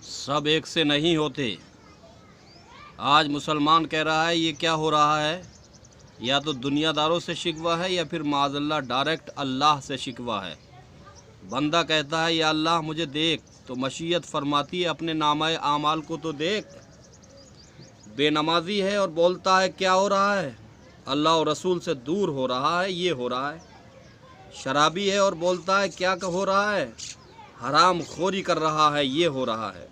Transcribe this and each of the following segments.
सब एक से नहीं होते। आज मुसलमान कह रहा है ये क्या हो रहा है, या तो दुनियादारों से शिकवा है या फिर माज़अल्लाह डायरेक्ट अल्लाह से शिकवा है। बंदा कहता है या अल्लाह मुझे देख, तो मशीयत फरमाती है अपने नामाए आमाल को तो देख। बेनमाजी है और बोलता है क्या हो रहा है, अल्लाह और रसूल से दूर हो रहा है, ये हो रहा है। शराबी है और बोलता है क्या हो रहा है, हराम खोरी कर रहा है, ये हो रहा है।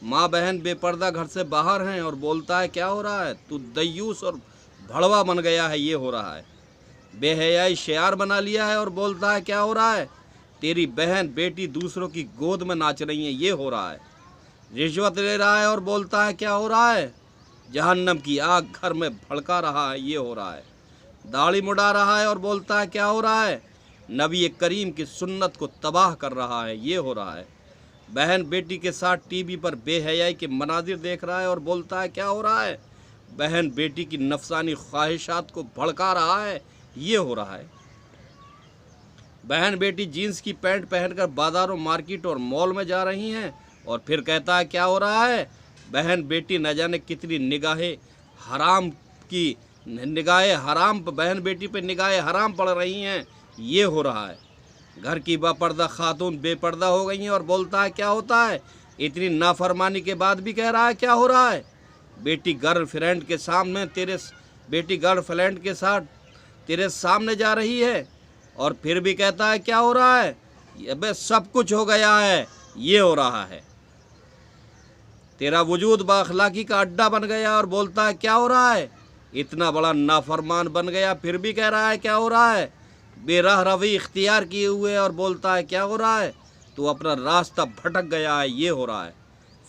माँ बहन बेपर्दा घर से बाहर हैं और बोलता है क्या हो रहा है, तू दయ్యూस और भड़वा बन गया है, ये हो रहा है। बेहयाई शियार बना लिया है और बोलता है क्या हो रहा है, तेरी बहन बेटी दूसरों की गोद में नाच रही हैं, ये हो रहा है। रिश्वत ले रहा है और बोलता है क्या हो रहा है, जहन्नम की आग घर में भड़का रहा है, ये हो रहा है। दाढ़ी मुड़ा रहा है और बोलता है क्या हो रहा है, नबी करीम की सुन्नत को तबाह कर रहा है, ये हो रहा है। बहन बेटी के साथ टीवी पर बेहयाई के मनाजिर देख रहा है और बोलता है क्या हो रहा है, बहन बेटी की नफसानी ख्वाहिशात को भड़का रहा है, ये हो रहा है। बहन बेटी जीन्स की पैंट पहनकर बाजारों मार्केट और मॉल में जा रही हैं और फिर कहता है क्या हो रहा है, बहन बेटी न जाने कितनी निगाहें हराम बहन बेटी पे निगाहें हराम पड़ रही हैं, ये हो रहा है। घर की बापर्दा खातून बेपर्दा हो गई हैं और बोलता है क्या होता है, इतनी नाफरमानी के बाद भी कह रहा है क्या हो रहा है। बेटी गर्लफ्रेंड के साथ तेरे सामने जा रही है और फिर भी कहता है क्या हो रहा है, अबे सब कुछ हो गया है, ये हो रहा है। तेरा वजूद बाअखलाकी का अड्डा बन गया और बोलता है क्या हो रहा है, इतना बड़ा नाफरमान बन गया फिर भी कह रहा है क्या हो रहा है। बेराह रवी इख्तियार किए हुए और बोलता है क्या हो रहा है, तू अपना रास्ता भटक गया है, ये हो रहा है।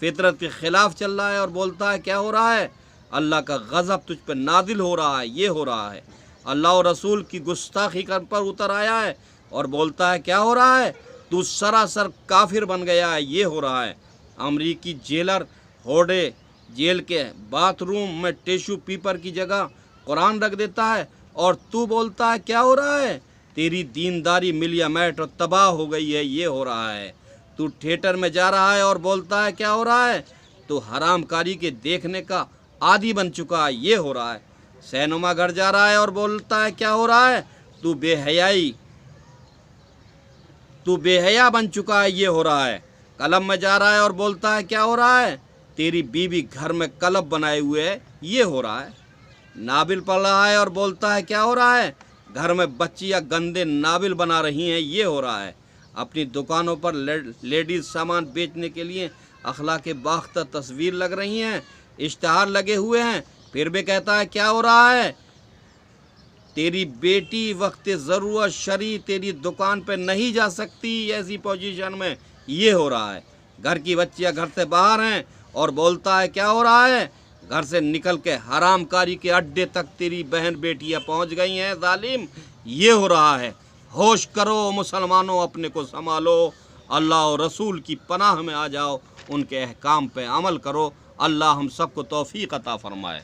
फितरत के खिलाफ चल रहा है और बोलता है क्या हो रहा है, अल्लाह का गज़ब तुझ पर नादिल हो रहा है, ये हो रहा है। अल्लाह और रसूल की गुस्ताखी कर पर उतर आया है और बोलता है क्या हो रहा है, तू सरासर काफिर बन गया है, ये हो रहा है। अमरीकी जेलर होडे जेल के बाथरूम में टिश्यू पेपर की जगह कुरान रख देता है और तू बोलता है क्या हो रहा है, तेरी दीनदारी मिलिया मैट और तबाह हो गई है, ये हो रहा है। तू थिएटर में जा रहा है और बोलता है क्या हो रहा है, तू हरामकारी के देखने का आदी बन चुका है, ये हो रहा है। सैनुमा घर जा रहा है और बोलता है क्या हो रहा है, तू बेहया बन चुका है, ये हो रहा है। कलम में जा रहा है और बोलता है क्या हो रहा है, तेरी बीवी घर में कलब बनाए हुए है, ये हो रहा है। नाबिल पढ़ रहा है और बोलता है क्या हो रहा है, घर में बच्चियां गंदे नाबिल बना रही हैं, ये हो रहा है। अपनी दुकानों पर लेडीज़ सामान बेचने के लिए अखलाके बाख्ता तस्वीर लग रही हैं, इश्तहार लगे हुए हैं, फिर भी कहता है क्या हो रहा है, तेरी बेटी वक्त ज़रूरत शरी तेरी दुकान पे नहीं जा सकती ऐसी पोजीशन में, ये हो रहा है। घर की बच्चियां घर से बाहर हैं और बोलता है क्या हो रहा है, घर से निकल के हरामकारी के अड्डे तक तेरी बहन बेटियां पहुंच गई हैं, जालिम, ये हो रहा है। होश करो मुसलमानों, अपने को संभालो, अल्लाह और रसूल की पनाह में आ जाओ, उनके अहकाम पे अमल करो। अल्लाह हम सबको तौफीक अता फरमाए।